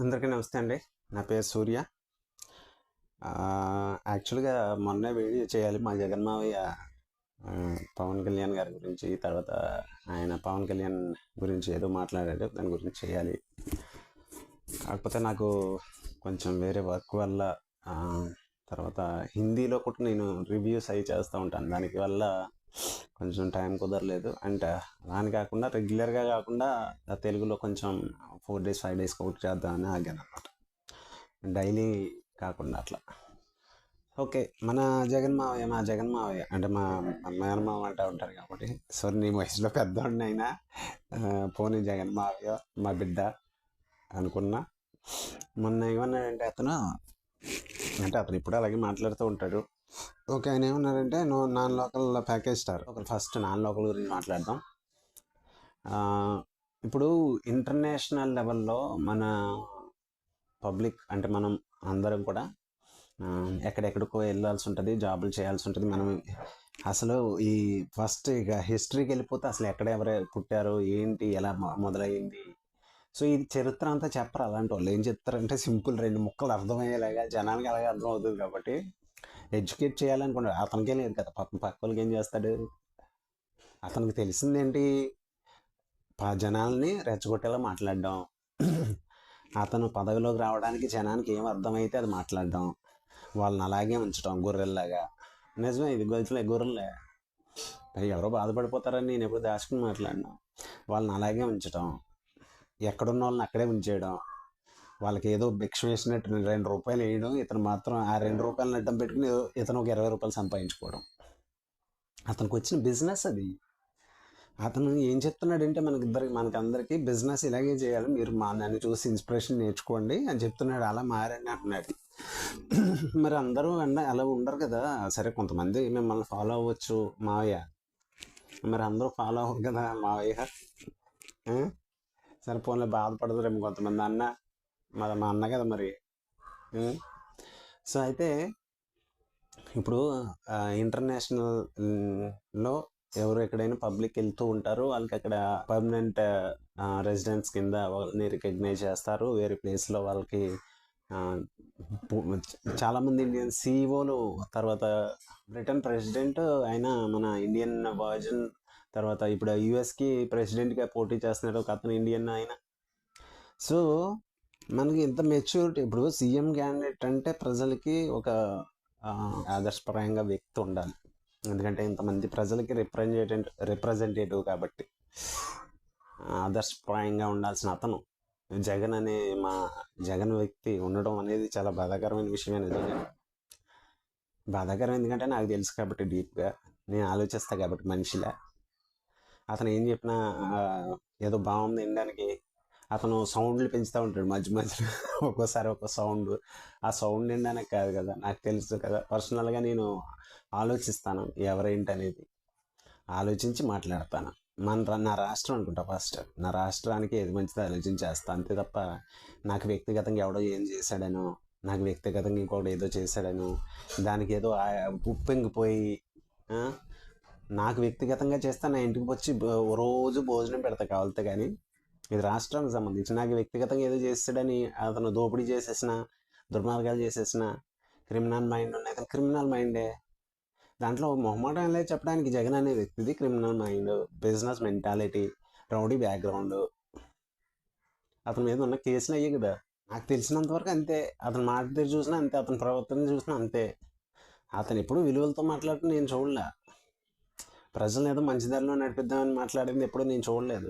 అందరికీ నమస్తే అండి. నా పేరు సూర్య. యాక్చువల్‌గా మొన్నే వీడియో చేయాలి మా జగన్మావయ్య పవన్ కళ్యాణ్ గారి గురించి, తర్వాత ఆయన పవన్ కళ్యాణ్ గురించి ఏదో మాట్లాడాడు. దాని గురించి చేయాలి. కాకపోతే నాకు కొంచెం వేరే వర్క్ వల్ల తర్వాత హిందీలో కూడా నేను రివ్యూస్ అవి చేస్తూ ఉంటాను. దానికి వల్ల కొంచెం టైం కుదరలేదు. అండ్ దాని కాకుండా రెగ్యులర్గా కాకుండా తెలుగులో కొంచెం 4 days 5 days ఒకటి చేద్దామని ఆగాను అనమాట. డైలీ కాకుండా అట్లా. ఓకే, మన జగన్ మావయ్య అంటే మా మేనమావ అంటూ ఉంటారు కాబట్టి, సో నీ వయసులో పెద్దవాడిని అయినా పోనీ జగన్ మావయ్య మా బిడ్డ అనుకున్నా. మొన్న ఏమన్నాడంటే అతను ఇప్పుడు అలాగే మాట్లాడుతూ ఉంటాడు. ఓకే, ఆయన ఏమన్నారంటే non local package star. First non local గురించి మాట్లాడదాం. ఇప్పుడు ఇంటర్నేషనల్ లెవెల్లో మన పబ్లిక్ అంటే మనం అందరం కూడా ఎక్కడెక్కడికో వెళ్ళాల్సి ఉంటుంది, జాబులు చేయాల్సి ఉంటుంది. మనం అసలు ఈ ఫస్ట్ ఇక హిస్టరీకి వెళ్ళిపోతే అసలు ఎక్కడెవరు పుట్టారు, ఏంటి, ఎలా మొదలైంది, సో ఇది చరిత్ర అంతా చెప్పరు. అలాంటి వాళ్ళు ఏం చెప్తారంటే సింపుల్ 2 ముక్కలు అర్థమయ్యేలాగా జనానికి అలాగే అర్థం అవుతుంది. కాబట్టి ఎడ్యుకేట్ చేయాలనుకున్నాడు. అతనికే లేదు కదా, పక్క వాళ్ళకి ఏం చేస్తాడు? అతనికి తెలిసిందేంటి? జనాల్ని రెచ్చగొట్టేలా మాట్లాడడం, అతను పదవిలోకి రావడానికి జనానికి ఏం అర్థమైతే అది మాట్లాడడం, వాళ్ళని అలాగే ఉంచడం గొర్రెల్లాగా. నిజమే, ఇది గొర్రెలే. ఎవరో బాధపడిపోతారని నేను ఎప్పుడు దాచుకుని మాట్లాడినా. వాళ్ళని అలాగే ఉంచడం, ఎక్కడున్న వాళ్ళని అక్కడే ఉంచేయడం, వాళ్ళకి ఏదో భిక్ష వేసినట్టు 2 రూపాయలు వేయడం, ఇతను మాత్రం ఆ 2 రూపాయలను అడ్డం పెట్టుకుని ఇతను ఒక 20 రూపాయలు సంపాదించుకోవడం. అతనికి వచ్చిన బిజినెస్ అది. అతను ఏం చెప్తున్నాడంటే మనకందరికీ బిజినెస్ ఇలాగే చేయాలి, మీరు నన్ను చూసి ఇన్స్పిరేషన్ నేర్చుకోండి అని చెప్తున్నాడు. అలా మారండి అంటున్నాడు. మరి అందరూ అలా ఉండరు కదా. సరే, కొంతమంది మిమ్మల్ని ఫాలో అవ్వచ్చు మావయ్య, మరి అందరూ ఫాలో అవ్వరు కదా మావయ్య. సరే పోన్లే, బాధపడదురేమో కొంతమంది. మా అన్న కదా మరి. సో అయితే ఇప్పుడు ఇంటర్నేషనల్లో ఎవరు ఎక్కడైనా పబ్లిక్ వెళ్తూ ఉంటారు, వాళ్ళకి అక్కడ పర్మనెంట్ రెసిడెన్స్ కింద వాళ్ళని రికగ్నైజ్ చేస్తారు. వేరే ప్లేస్లో వాళ్ళకి చాలామంది ఇండియన్ సిఇఓలు, తర్వాత బ్రిటన్ ప్రెసిడెంట్ ఆయన మన ఇండియన్ వర్జన్, తర్వాత ఇప్పుడు యుఎస్కి ప్రెసిడెంట్గా పోటీ చేస్తున్నాడు ఒక అతను ఇండియన్ ఆయన. సో మనకి ఇంత మెచ్యూరిటీ. ఇప్పుడు సీఎం క్యాండిడేట్ అంటే ప్రజలకి ఒక ఆదర్శప్రాయంగా వ్యక్తి ఉండాలి. ఎందుకంటే ఇంతమంది ప్రజలకి రిప్రజెంటేటివ్ కాబట్టి ఆదర్శప్రాయంగా ఉండాల్సిన అతను జగన్ వ్యక్తి ఉండడం అనేది చాలా బాధాకరమైన విషయమే. నిజంగా బాధాకరం. ఎందుకంటే నాకు తెలుసు కాబట్టి, డీప్గా నేను ఆలోచిస్తా కాబట్టి మనిషిలా. అతను ఏం చెప్పినా ఏదో బాగుంది వినడానికి. అతను సౌండ్లు పెంచుతూ ఉంటాడు మధ్య మధ్యలో, ఒక్కోసారి ఒక సౌండ్. ఆ సౌండ్ వినడానికి కాదు కదా, నాకు తెలుసు కదా. పర్సనల్గా నేను ఆలోచిస్తాను ఎవరేంటి అనేది, ఆలోచించి మాట్లాడతాను. నా రాష్ట్రం అనుకుంటా ఫస్ట్. నా రాష్ట్రానికి ఏది మంచిదో ఆలోచించేస్తాను, అంతే తప్ప నాకు వ్యక్తిగతంగా ఎవడో ఏం చేశాడనో, నాకు వ్యక్తిగతంగా ఇంకొకటి ఏదో చేశాడనో, దానికి ఏదో ఉప్పెంగిపోయి నాకు వ్యక్తిగతంగా చేస్తే నా ఇంటికి వచ్చి రోజు భోజనం పెడతా కావాలితే. కానీ ఇది రాష్ట్రానికి సంబంధించి నాకు వ్యక్తిగతంగా ఏదో చేస్తాడని అతను దోపిడీ చేసేసిన, దుర్మార్గాలు చేసేసిన, క్రిమినల్ మైండ్ ఉన్నది. క్రిమినల్ మైండే, దాంట్లో మొహమాటం లేదు చెప్పడానికి. జగన్ అనే వ్యక్తిది criminal mind, business mentality, rowdy background. అతని మీద ఉన్న కేసులు అయ్యే కదా. నాకు తెలిసినంత వరకు అంతే. అతని మాట తీరు చూసినా అంతే, అతని ప్రవర్తన చూసినా అంతే. అతను ఎప్పుడు విలువలతో మాట్లాడుతూ నేను చూడలే. ప్రజలను ఏదో మంచి దారిలో నడిపిద్దామని మాట్లాడింది ఎప్పుడూ నేను చూడలేదు.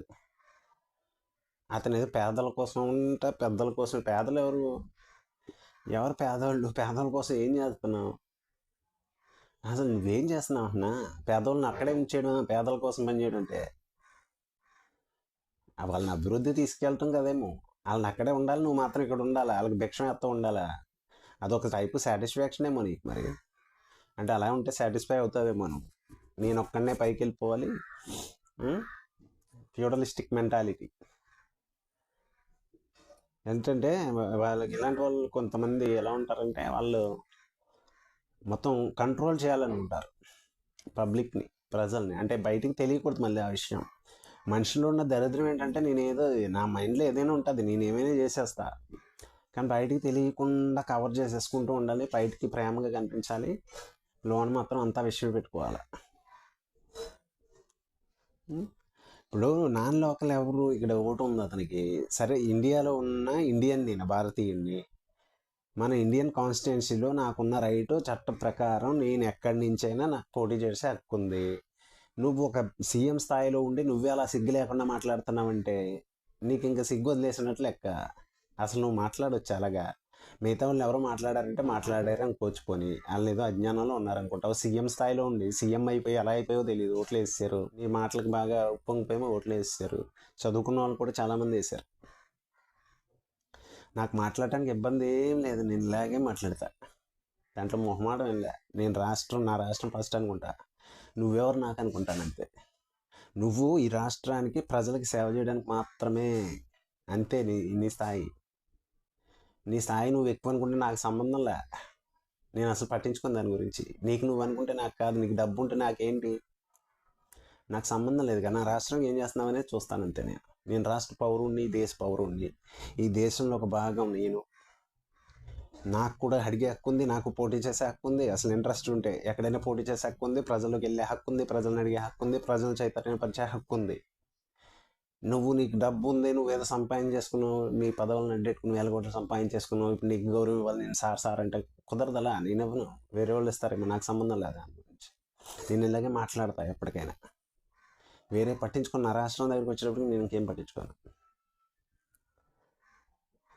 అతను ఏదో పేదల కోసం ఉంటే, పెద్దల కోసం. పేదలు ఎవరు పేదవాళ్ళు? పేదల కోసం ఏం చేస్తున్నావు? అసలు నువ్వేం చేస్తున్నావు అన్నా? పేదవాళ్ళని అక్కడే ఉంచేయడం, పేదల కోసం పనిచేయడం అంటే వాళ్ళని అభివృద్ధి తీసుకెళ్ళటం కదేమో. వాళ్ళని అక్కడే ఉండాలి, నువ్వు మాత్రం ఇక్కడ ఉండాలి, వాళ్ళకి భిక్షం ఎత్తా ఉండాలా? అదొక టైపు సాటిస్ఫాక్షన్ ఏమో నీకు మరి. అంటే అలా ఉంటే సాటిస్ఫై అవుతావేమో నువ్వు. నేను ఒక్కడనే పైకి వెళ్ళిపోవాలి, ఫ్యూడలిస్టిక్ మెంటాలిటీ. ఏంటంటే వాళ్ళకి ఇలాంటి వాళ్ళు కొంతమంది ఎలా ఉంటారంటే, వాళ్ళు మొత్తం కంట్రోల్ చేయాలని ఉంటారు పబ్లిక్ని, ప్రజల్ని. అంటే బయటికి తెలియకూడదు మళ్ళీ ఆ విషయం. మనిషిలో ఉన్న దరిద్రం ఏంటంటే, నా మైండ్లో ఏదైనా ఉంటుంది, నేను ఏమైనా చేసేస్తా. కానీ బయటికి తెలియకుండా కవర్ చేసేసుకుంటూ ఉండాలి, బయటికి ప్రేమగా కనిపించాలి, లోన్ మాత్రం అంతా విషయం పెట్టుకోవాలి. ఇప్పుడు నాన్ లోకల్ ఎవరు ఇక్కడ ఓటు ఉంది అతనికి, సరే ఇండియాలో ఉన్న ఇండియన్, నేను భారతీయుడిని, మన ఇండియన్ కాన్స్టిట్యున్సీలో నాకున్న రైటు చట్ట ప్రకారం నేను ఎక్కడి నుంచైనా నాకు పోటీ చేసే హక్కు ఉంది. నువ్వు ఒక సీఎం స్థాయిలో ఉండి నువ్వే అలా సిగ్గు లేకుండా మాట్లాడుతున్నావంటే నీకు ఇంకా సిగ్గు వదిలేసినట్లు లెక్క. అసలు నువ్వు మాట్లాడొచ్చు అలాగా. మిగతా వాళ్ళు ఎవరో మాట్లాడారంటే మాట్లాడారు అనుకోవచ్చు, పోని వాళ్ళు ఏదో అజ్ఞానంలో ఉన్నారనుకుంటావు. సీఎం స్థాయిలో ఉండి సీఎం అయిపోయి ఎలా అయిపోయో తెలియదు, ఓట్లు వేసారు, నీ మాటలకు బాగా ఉప్పొంగిపోయేమో ఓట్లు వేసారు. చదువుకున్న వాళ్ళు కూడా చాలామంది వేశారు. నాకు మాట్లాడటానికి ఇబ్బంది ఏం లేదు, నేను ఇలాగే మాట్లాడతా, దాంట్లో మొహమాటం ఏం లే. నేను నా రాష్ట్రం ఫస్ట్ అనుకుంటా, నువ్వెవరు నాకు అనుకుంటానంతే. నువ్వు ఈ రాష్ట్రానికి ప్రజలకు సేవ చేయడానికి మాత్రమే, అంతే. నీ స్థాయి నువ్వు ఎక్కువ అనుకుంటే నాకు సంబంధం లే, నేను అసలు పట్టించుకుని దాని గురించి. నీకు నువ్వు అనుకుంటే నాకు కాదు, నీకు డబ్బు ఉంటే నాకేంటి, నాకు సంబంధం లేదు. కానీ నా రాష్ట్రం ఏం చేస్తున్నావు అనేది చూస్తానంతే. నేను రాష్ట్ర పౌరుణ్ణి, దేశ పౌరుణ్ణి, ఈ దేశంలో ఒక భాగం నేను. నాకు కూడా అడిగే హక్కు ఉంది, నాకు పోటీ చేసే హక్కు ఉంది. అసలు ఇంట్రెస్ట్ ఉంటే ఎక్కడైనా పోటీ చేసే హక్కు ఉంది, ప్రజల్లోకి వెళ్ళే హక్కు ఉంది, ప్రజలను అడిగే హక్కు ఉంది, ప్రజలను చైతన్యపరిచే హక్కు ఉంది. నీకు డబ్బు ఉంది, నువ్వు ఏదో సంపాదించేసుకున్నావు, మీ పదవులను అడ్డెట్టుకుని 1000 కోట్లు సంపాదించేసుకున్నావు, ఇప్పుడు నీకు గౌరవం ఇవ్వాలి, నేను సార్ అంటే కుదరదలా. నేను ఇవ్వను, వేరే వాళ్ళు ఇస్తారేమో, నాకు సంబంధం లేదు దాని గురించి. నేను ఇలాగే మాట్లాడతా ఎప్పటికైనా. వేరే పట్టించుకున్న రాష్ట్రం దగ్గరికి వచ్చేటప్పుడు నేను ఇంకేం పట్టించుకోను.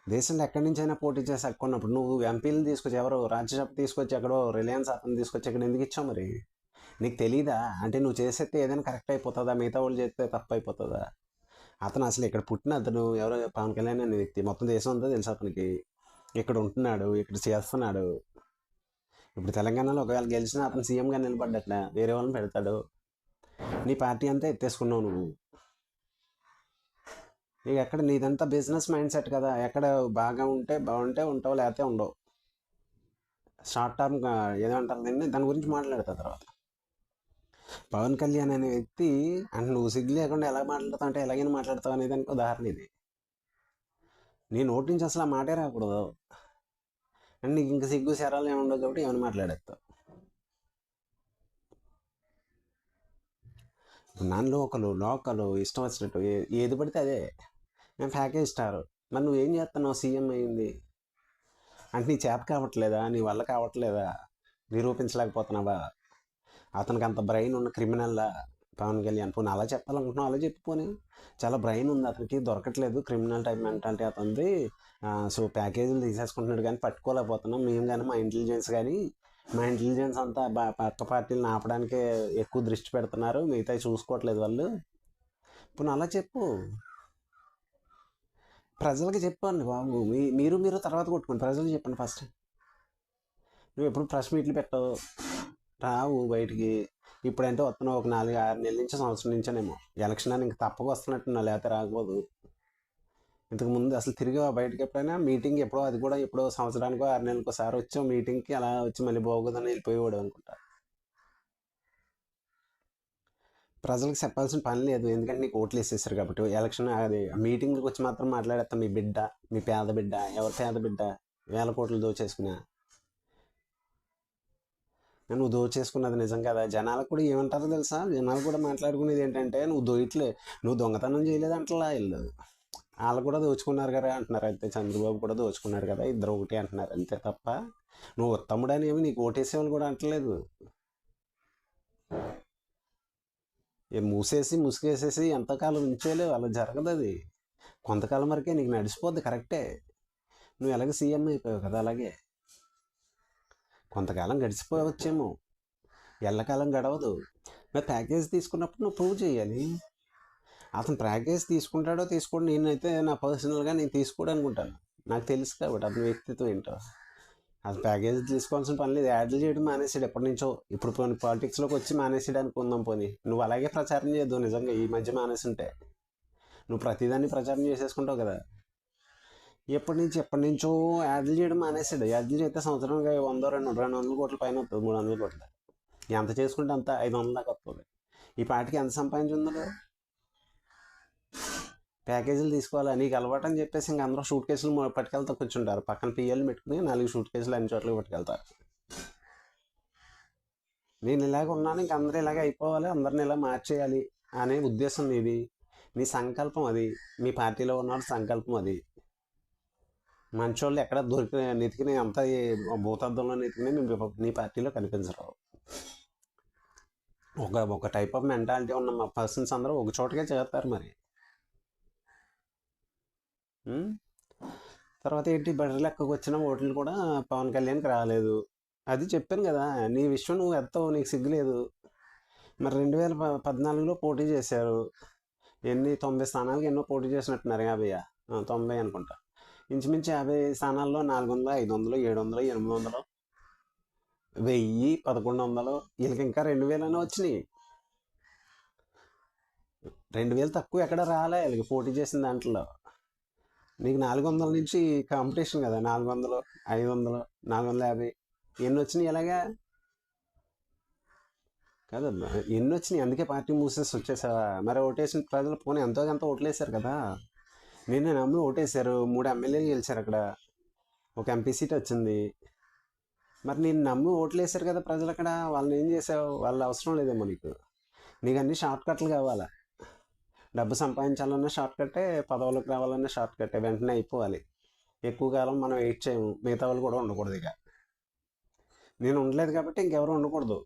దేశంలో ఎక్కడి నుంచైనా పోటీ చేసి హక్కున్నప్పుడు నువ్వు ఎంపీలు తీసుకొచ్చి, ఎవరో రాజ్యసభ తీసుకొచ్చి, ఎక్కడో రిలయన్స్ అతను తీసుకొచ్చి ఇక్కడ ఎందుకు ఇచ్చావు మరి? నీకు తెలీదా? అంటే నువ్వు చేసేస్తే ఏదైనా కరెక్ట్ అయిపోతుందా, మిగతా వాళ్ళు చేస్తే తప్పు అయిపోతుందా? అతను అసలు ఇక్కడ పుట్టిన అతను ఎవరో పవన్ కళ్యాణ్ అనే వ్యక్తి, మొత్తం దేశం అంతా తెలుసు అతనికి. ఇక్కడ ఉంటున్నాడు, ఇక్కడ చేస్తున్నాడు. ఇప్పుడు తెలంగాణలో ఒకవేళ గెలిచినా అతను సీఎంగా నిలబడ్డట్ల వేరే వాళ్ళని పెడతాడు. నీ పార్టీ అంతా ఎత్తేసుకున్నావు నువ్వు. నీకు ఎక్కడ, నీదంతా బిజినెస్ మైండ్ సెట్ కదా, ఎక్కడ బాగా ఉంటే బాగుంటే ఉంటావు, లేకపోతే ఉండవు. షార్ట్ టర్మ్ ఏదంటారు దీన్ని, దాని గురించి మాట్లాడతా తర్వాత. పవన్ కళ్యాణ్ అనే వ్యక్తి అంటే నువ్వు సిగ్గు లేకుండా ఎలా మాట్లాడతావు అంటే ఎలాగైనా మాట్లాడతావు అనేది దానికి ఉదాహరణ ఇది. నీ నోటి నుంచి అసలు ఆ మాటే రాకూడదు, అండ్ నీకు ఇంకా సిగ్గు శరాలు ఏముండవు కాబట్టి ఏమైనా మాట్లాడేస్తావు. నాన్ లోకలు ఇష్టం వచ్చినట్టు ఏది పడితే అదే. మేము ప్యాకేజ్ స్టార్, మరి నువ్వేం చేస్తున్నావు? సీఎం అయింది అంటే నీ చేత కావట్లేదా, నీ వల్ల కావట్లేదా, నిరూపించలేకపోతున్నావా? అతనికి అంత బ్రెయిన్ ఉన్న క్రిమినల్లా పవన్ కళ్యాణ్? పోనీ అలా చెప్పాలనుకుంటున్నావు, అలా చెప్పుకొని. చాలా బ్రెయిన్ ఉంది అతనికి, దొరకట్లేదు, క్రిమినల్ టైప్ మెంటాలిటీ అతనిది. సో ప్యాకేజీలు తీసేసుకుంటున్నాడు కానీ పట్టుకోలేకపోతున్నాం మేము, కానీ మా ఇంటెలిజెన్స్ అంతా పక్క పార్టీలను ఆపడానికే ఎక్కువ దృష్టి పెడుతున్నారు, మిగతా చూసుకోవట్లేదు వాళ్ళు. ఇప్పుడు అలా చెప్పు, ప్రజలకి చెప్పండి బాబు. మీరు తర్వాత కొట్టుకోండి, ప్రజలకు చెప్పండి ఫస్ట్. నువ్వు ఎప్పుడు ప్రెస్ మీట్లు పెట్టవు, రావు బయటికి. ఇప్పుడంటే వస్తున్నావు, ఒక 4-6 నెలల నుంచి, సంవత్సరం నుంచేనేమో. ఎలక్షన్ అని ఇంక తప్పక వస్తున్నట్టున్నా, లేకపోతే రాకపోదు. ఇంతకుముందు అసలు తిరిగి బయటకి ఎప్పుడైనా మీటింగ్ ఎప్పుడో, అది కూడా ఎప్పుడో సంవత్సరానికో 6 నెలలకో సారి వచ్చావు మీటింగ్కి, అలా వచ్చి మళ్ళీ బాగోదని వెళ్ళిపోయేవాడు అనుకుంటా. ప్రజలకు చెప్పాల్సిన పని లేదు, ఎందుకంటే నీకు ఓట్లు వేసేసారు కాబట్టి. ఎలక్షన్ అది మీటింగ్కి వచ్చి మాత్రం మాట్లాడేస్తాం. మీ బిడ్డ, మీ పేద బిడ్డ, ఎవరి పేద బిడ్డ 1000 కోట్లు దోచేసుకున్నా? నువ్వు దోచేసుకున్నది నిజం కదా. జనాలకు కూడా ఏమంటారో తెలుసా? జనాలు కూడా మాట్లాడుకునేది ఏంటంటే, నువ్వు దొంగతనం చేయలేదంటలా వీళ్ళు, వాళ్ళు కూడా దోచుకున్నారు కదా అంటున్నారు. అయితే చంద్రబాబు కూడా దోచుకున్నాడు కదా, ఇద్దరు ఒకటి అంటున్నారు అంతే తప్ప నువ్వు ఉత్తముడని ఏమి నీకు ఓటేసేవాళ్ళు కూడా అంటలేదు. ముసుగేసేసి ఎంతకాలం ఉంచేలేవు, అలా జరగదు. అది కొంతకాలం వరకే నీకు నడిచిపోద్ది, కరెక్టే. నువ్వు ఎలాగ సీఎం అయిపోయావు కదా, అలాగే కొంతకాలం గడిచిపోవచ్చేమో, ఎల్లకాలం గడవదు. మరి ప్యాకేజ్ తీసుకున్నప్పుడు నువ్వు ప్రూవ్ చేయాలి. అతను ప్యాకేజ్ తీసుకుంటాడో తీసుకోండి, నేనైతే నా పర్సనల్గా నేను తీసుకోవడానుకుంటాను, నాకు తెలుసు కాబట్టి అతని వ్యక్తిత్వం ఏంటో. అసలు ప్యాకేజ్ తీసుకోవాల్సిన పని లేదు, యాడ్లు చేయడం మానేసాడు ఎప్పటి నుంచో. ఇప్పుడు పోనీ పాలిటిక్స్లోకి వచ్చి మానేసాడు అనుకుందాం, పోనీ నువ్వు అలాగే ప్రచారం చేయొద్దు. నిజంగా ఈ మధ్య మానేస్తుంటే నువ్వు ప్రతిదాన్ని ప్రచారం చేసేసుకుంటావు కదా. ఎప్పటి నుంచో యాడ్లు చేయడం మానేసాడు. యాడ్లు చేస్తే సంవత్సరానికి 100-200 కోట్ల పైన వస్తుంది, 300 కోట్ల. ఎంత చేసుకుంటే అంత 500 దాకా వస్తుంది. ఈ పాటికి ఎంత సంపాదించుందో. ప్యాకేజీలు తీసుకోవాలి నీకు అలవాటు అని చెప్పేసి ఇంక అందరూ షూట్ కేసులు పట్టుకెళ్తా కూర్చుంటారు. పక్కన పిఎల్ని పెట్టుకుని 4 షూట్ కేసులు అన్ని చోట్లకి పట్టుకెళ్తారు. నేను ఇలాగ ఉన్నాను, ఇంక అందరూ ఇలాగ అయిపోవాలి, అందరిని ఇలా మార్చేయాలి అనే ఉద్దేశం నీది, నీ సంకల్పం అది, మీ పార్టీలో ఉన్న సంకల్పం అది. మంచోళ్ళు ఎక్కడ నెతికిన అంతా భూతద్దంలో నెతికిన నీ పార్టీలో కనిపించరు. ఒక టైప్ ఆఫ్ మెంటాలిటీ ఉన్న పర్సన్స్ అందరూ ఒక చోటకే చేరుతారు. మరి తర్వాత ఏంటి, బర్రె లెక్కకు వచ్చిన ఓట్లు కూడా పవన్ కళ్యాణ్కి రాలేదు. అది చెప్పాను కదా, నీ విషయం నువ్వు ఎత్తావు, నీకు సిగ్గులేదు. మరి 2014లో పోటీ చేశారు. 90 స్థానాలకు ఎన్నో పోటీ చేసినట్టున్నారు. 90 అనుకుంటా. ఇంచుమించు 50 స్థానాల్లో 400, 500, 700, 800, 1000, 1100, వీళ్ళకి ఇంకా 2000 వచ్చినాయి. 2000 తక్కువ ఎక్కడ రాలే వీళ్ళకి పోటీ చేసిన దాంట్లో. నీకు 400 నుంచి కాంపిటీషన్ కదా, 400, 500, 450 ఎన్ని వచ్చినాయి ఎలాగా కాదమ్మా, ఎన్ని వచ్చినాయి. అందుకే పార్టీ మూసేసి వచ్చేసావా? మరి ఓటేసిన ప్రజలు పోనీ ఎంతో కొంత ఓట్లేసారు కదా. నేను నమ్మి ఓటేశారు. 3 ఎమ్మెల్యేలు గెలిచారు అక్కడ, ఒక ఎంపీ సీట్ వచ్చింది. మరి నేను నమ్మి ఓట్లేసారు కదా ప్రజలు అక్కడ. వాళ్ళని ఏం చేసావు? వాళ్ళ అవసరం లేదేమో నీకు. నీకు అన్ని షార్ట్ కట్లు కావాలా? డబ్బు సంపాదించాలన్నా షార్ట్ కట్టే, పదవులకు రావాలన్నా షార్ట్ కట్టే, వెంటనే అయిపోవాలి. ఎక్కువ కాలం మనం వెయిట్ చేయము. మిగతా వాళ్ళు కూడా ఉండకూడదు. ఇక నేను ఉండలేదు కాబట్టి ఇంకెవరు ఉండకూడదు.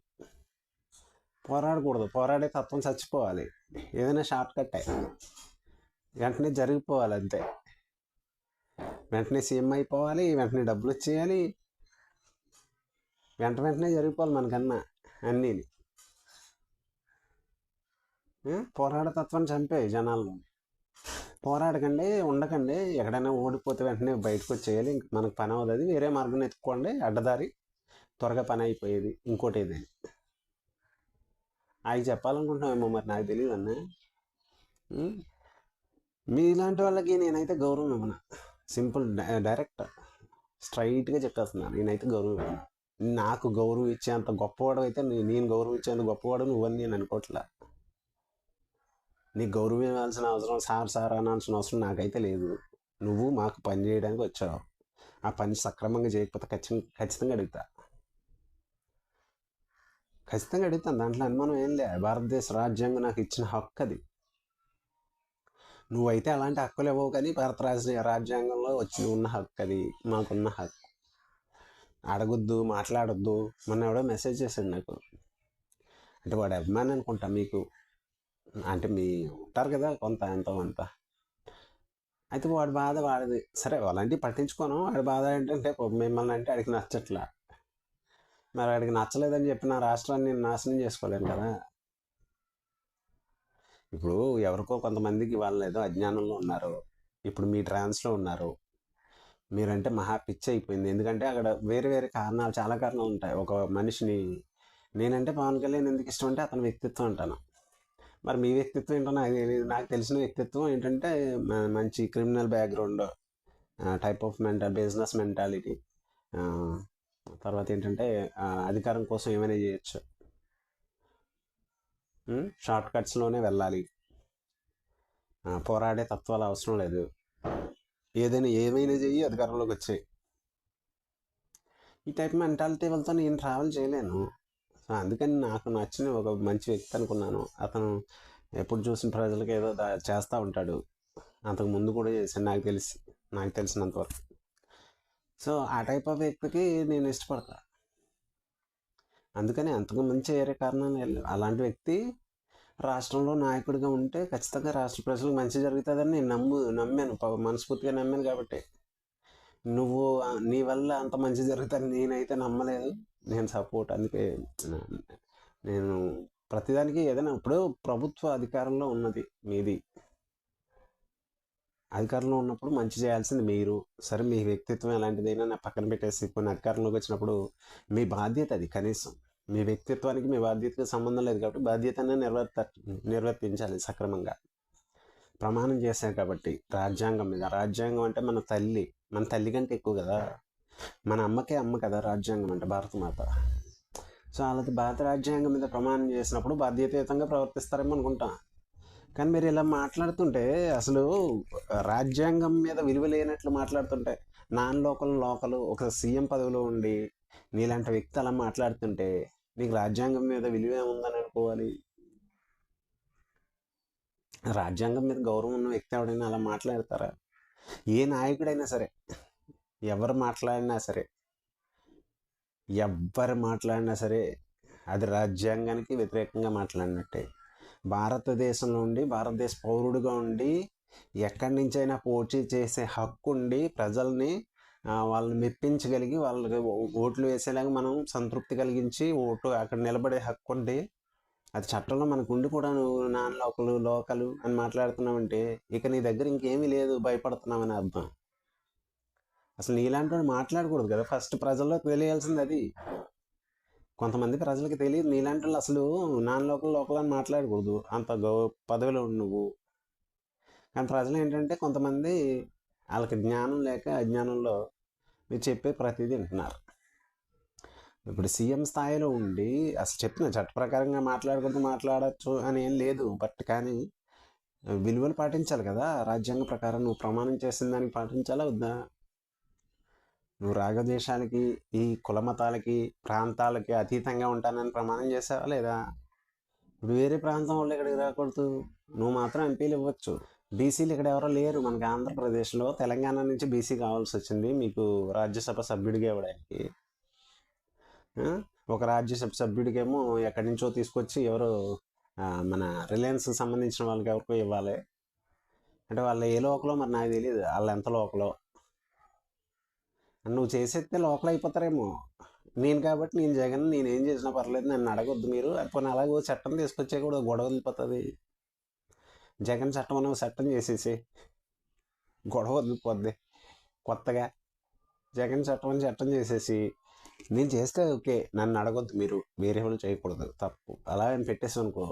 పోరాడకూడదు. పోరాడే తత్వం చచ్చిపోవాలి. ఏదైనా షార్ట్ కట్టే, వెంటనే జరిగిపోవాలి అంతే. వెంటనే సీఎం అయిపోవాలి, వెంటనే డబ్బులు వచ్చేయాలి, వెంటనే జరిగిపోవాలి మనకన్నా అన్నీ. పోరాడే తత్వాన్ని చంపే జనాల్లో. పోరాడకండి, ఉండకండి. ఎక్కడైనా ఓడిపోతే వెంటనే బయటకు వచ్చేయాలి. మనకు పని అవుతుంది, వేరే మార్గం ఎత్తుకోండి, అడ్డదారి, త్వరగా పని అయిపోయేది. ఇంకోటి ఏదైనా అవి చెప్పాలనుకుంటున్నామేమో, మరి నాకు తెలియదు అన్న. మీలాంటి వాళ్ళకి నేనైతే గౌరవం ఇవ్వను. సింపుల్, డైరెక్ట్, స్ట్రైట్గా చెప్పేస్తున్నాను. నేనైతే గౌరవం ఇవ్వను. నాకు గౌరవం ఇచ్చేంత గొప్పవాడు అయితే నేను గౌరవం ఇచ్చేంత గొప్పవాడు నువ్వని నేను అనుకోవట్లా. నీకు గౌరవం ఇవ్వాల్సిన అవసరం, సార్ అనాల్సిన అవసరం నాకైతే లేదు. నువ్వు మాకు పని చేయడానికి వచ్చావు. ఆ పని సక్రమంగా చేయకపోతే ఖచ్చితంగా అడుగుతాను. దాంట్లో అనుమానం ఏం లే. భారతదేశ రాజ్యాంగం నాకు ఇచ్చిన హక్కు అది. నువ్వైతే అలాంటి హక్కులు ఇవ్వవు, కానీ భారత రాజ్యాంగంలో వచ్చి ఉన్న హక్కు అది, మాకున్న హక్కు. అడగొద్దు, మాట్లాడొద్దు. మొన్న ఎవడో మెసేజ్ చేశాడు నాకు. అంటే వాడు అభిమాని అనుకుంటా మీకు, అంటే మీ ఉంటారు కదా కొంత ఎంతో అంత. అయితే వాడి బాధ వాడిది. సరే, అలాంటివి పట్టించుకోను. వాడి బాధ ఏంటంటే మిమ్మల్ని అంటే అడిగి నచ్చట్లా. మరి వాడికి నచ్చలేదని చెప్పి నా రాష్ట్రాన్ని నేను నాశనం చేసుకోలేను కదా. ఇప్పుడు ఎవరికో కొంతమందికి వాళ్ళు ఏదో అజ్ఞానంలో ఉన్నారు. ఇప్పుడు మీ ట్రాన్స్లో ఉన్నారు. మీరంటే మహా పిచ్చి అయిపోయింది. ఎందుకంటే అక్కడ వేరే వేరే కారణాలు, చాలా కారణాలు ఉంటాయి. ఒక మనిషిని నేనంటే పవన్ కళ్యాణ్ ఎందుకు ఇష్టం అంటే అతని వ్యక్తిత్వం అంటాను. మరి మీ వ్యక్తిత్వం ఏంటో నాకు తెలియదు. నాకు తెలిసిన వ్యక్తిత్వం ఏంటంటే మంచి criminal background, type of business mentality, తర్వాత ఏంటంటే అధికారం కోసం ఏమైనా చేయొచ్చు, షార్ట్ కట్స్లోనే వెళ్ళాలి, పోరాడే తత్వాలు అవసరం లేదు, ఏమైనా చెయ్యి అధికారంలోకి వచ్చాయి. ఈ టైప్ మెంటాలిటీ వాళ్ళతో నేను ట్రావెల్ చేయలేను. సో అందుకని నాకు నచ్చిన ఒక మంచి వ్యక్తి అనుకున్నాను. అతను ఎప్పుడు చూసిన ప్రజలకు ఏదో చేస్తూ ఉంటాడు. అంతకు ముందు కూడా చేశాను నాకు తెలిసినంతవరకు. సో ఆ టైప్ ఆఫ్ వ్యక్తికి నేను ఇష్టపడతా. అందుకని అంతకు మంచి వేరే కారణాలు. అలాంటి వ్యక్తి రాష్ట్రంలో నాయకుడిగా ఉంటే ఖచ్చితంగా రాష్ట్ర ప్రజలకు మంచి జరుగుతుందని నేను నమ్మాను, మనస్ఫూర్తిగా నమ్మాను. కాబట్టి నువ్వు నీ వల్ల అంత మంచి జరుగుతుందని నేనైతే నమ్మలేదు. నేను సపోర్ట్. అందుకే నేను ప్రతిదానికి ఏదైనా, ఇప్పుడు ప్రభుత్వ అధికారంలో ఉన్నది మీది, అధికారంలో ఉన్నప్పుడు మంచి చేయాల్సింది మీరు. సరే, మీ వ్యక్తిత్వం ఎలాంటిదైనా నా పక్కన పెట్టేసి కొన్ని అధికారంలోకి వచ్చినప్పుడు మీ బాధ్యత అది. కనీసం మీ వ్యక్తిత్వానికి మీ బాధ్యతకి సంబంధం లేదు కాబట్టి బాధ్యతనే నిర్వర్తించాలి సక్రమంగా. ప్రమాణం చేశారు కాబట్టి రాజ్యాంగం మీద. రాజ్యాంగం అంటే మన తల్లి కంటే ఎక్కువ కదా. మన అమ్మకే అమ్మ కదా రాజ్యాంగం అంటే, భారతమాత. సో అలాంటి భారత రాజ్యాంగం మీద ప్రమాణం చేసినప్పుడు బాధ్యతాయుతంగా ప్రవర్తిస్తారేమో అనుకుంటా. కానీ మీరు ఇలా మాట్లాడుతుంటే అసలు రాజ్యాంగం మీద విలువ లేనట్లు మాట్లాడుతుంటే నాన్ లోకల్ లోకలు ఒక సీఎం పదవిలో ఉండి నీలాంటి వ్యక్తి అలా మాట్లాడుతుంటే నీకు రాజ్యాంగం మీద విలువ ఏముందని అనుకోవాలి? రాజ్యాంగం మీద గౌరవం ఉన్న వ్యక్తి ఎవడైనా అలా మాట్లాడతారా? ఏ నాయకుడైనా సరే, ఎవరు మాట్లాడినా సరే, అది రాజ్యాంగానికి వ్యతిరేకంగా మాట్లాడినట్టే. భారతదేశంలో ఉండి భారతదేశ పౌరుడుగా ఉండి ఎక్కడి నుంచైనా పోటీ చేసే హక్కు ఉండి ప్రజల్ని వాళ్ళని మెప్పించగలిగి వాళ్ళకి ఓట్లు వేసేలాగా మనం సంతృప్తి కలిగించి ఓటు అక్కడ నిలబడే హక్కు ఉండి అది చట్టంలో మనకు ఉండి కూడా నువ్వు నాన్ లోకలు అని మాట్లాడుతున్నావంటే ఇక నీ దగ్గర ఇంకేమీ లేదు, భయపడుతున్నావని అర్థం. అసలు నీలాంటి వాడు మాట్లాడకూడదు కదా. ఫస్ట్ ప్రజల్లో తెలియాల్సింది అది. కొంతమంది ప్రజలకు తెలియదు నీలాంటి వాళ్ళు అసలు నాన్ లోకల్ అని మాట్లాడకూడదు, అంత పదవిలో నువ్వు. కానీ ప్రజలు ఏంటంటే కొంతమంది వాళ్ళకి జ్ఞానం లేక అజ్ఞానంలో మీరు చెప్పే ప్రతిదీ వింటున్నారు. ఇప్పుడు సీఎం స్థాయిలో ఉండి అసలు చెప్పిన చట్ట ప్రకారంగా మాట్లాడచ్చు అని ఏం లేదు. బట్ కానీ విలువలు పాటించాలి కదా. రాజ్యాంగ ప్రకారం నువ్వు ప్రమాణం చేసిన దానికి పాటించాలా వద్దా? నువ్వు రాగద్వేషాలకి, ఈ కుల మతాలకి, ప్రాంతాలకి అతీతంగా ఉంటానని ప్రమాణం చేసావా లేదా? ఇప్పుడు వేరే ప్రాంతం వాళ్ళు ఇక్కడికి రాకూడదు, నువ్వు మాత్రం ఎంపీలు ఇవ్వచ్చు. బీసీలు ఇక్కడ ఎవరో లేరు మనకి ఆంధ్రప్రదేశ్లో. తెలంగాణ నుంచి బీసీ కావాల్సి వచ్చింది మీకు రాజ్యసభ సభ్యుడిగా ఇవ్వడానికి. ఒక రాజ్యసభ సభ్యుడికేమో ఎక్కడి నుంచో తీసుకొచ్చి ఎవరో మన రిలయన్స్కి సంబంధించిన వాళ్ళకి ఎవరికో ఇవ్వాలి. అంటే వాళ్ళు ఏ లోకలో మరి నాకు తెలియదు, వాళ్ళు ఎంత లోకలో. నువ్వు చేసేస్తే లోకల్ అయిపోతారేమో. నేను కాబట్టి నేను జగన్, నేనేం చేసినా పర్లేదు, నన్ను అడగొద్దు మీరు. పోనీ అలాగే చట్టం తీసుకొచ్చే కూడా గొడవ వదిలిపోతుంది. జగన్ చట్టం అనే చట్టం చేసేసి గొడవ వదిలిపోద్ది. కొత్తగా జగన్ చట్టం చేసేసి నేను చేస్తే ఓకే, నన్ను అడగొద్దు మీరు, వేరే వాళ్ళు చేయకూడదు, తప్పు అలా అని పెట్టేసి అనుకో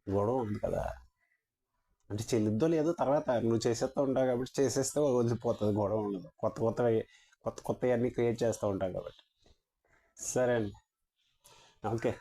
గొడవ ఉంది కదా. అంటే చెల్లిద్దో లేదో తర్వాత నువ్వు చేసేస్తూ ఉంటావు కాబట్టి చేసేస్తే వదిలిపోతుంది, గొడవ ఉండదు. కొత్త అన్నీ క్రియేట్ చేస్తూ ఉంటావు కాబట్టి. సరే అండి, ఓకే.